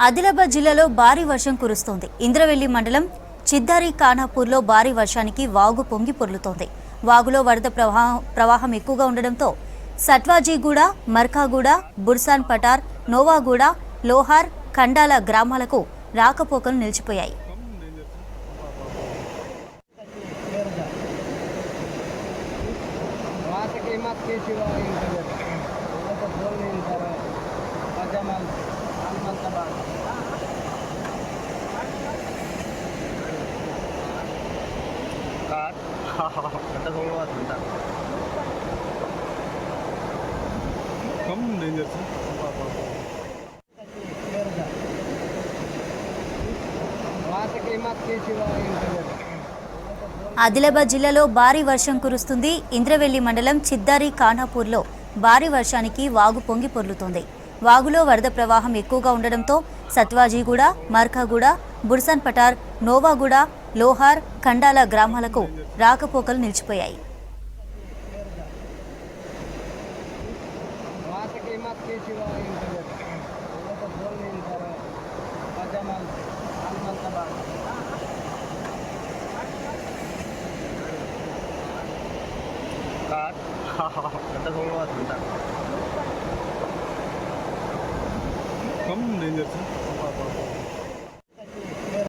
ఆదిలాబాద్ జిల్లాలో భారీ వర్షం కురుస్తోంది. ఇంద్రవెల్లి మండలం చిద్దారి ఖానాపూర్లో భారీ వర్షానికి వాగు పొంగి పొర్లుతోంది. వాగులో వరద ప్రవాహం ఎక్కువగా ఉండడంతో సట్వాజీగూడ, మర్కాగూడ, బుర్సాన్ పటార్, నోవాగూడ, లోహార్, ఖండాల గ్రామాలకు రాకపోకలు నిలిచిపోయాయి. ఆదిలాబాద్ జిల్లాలో భారీ వర్షం కురుస్తుంది. ఇంద్రవెల్లి మండలం చిద్దారి ఖానాపూర్లో భారీ వర్షానికి వాగు పొంగి పొర్లుతోంది. వాగులో వరద ప్రవాహం ఎక్కువగా ఉండడంతో సత్వాజీగూడ, మర్కాగూడ, బుర్సాన్ పటార్, నోవాగూడ, లోహార్, ఖండాల గ్రామాలకు రాకపోకలు నిలిచిపోయాయి. कम डेंजर से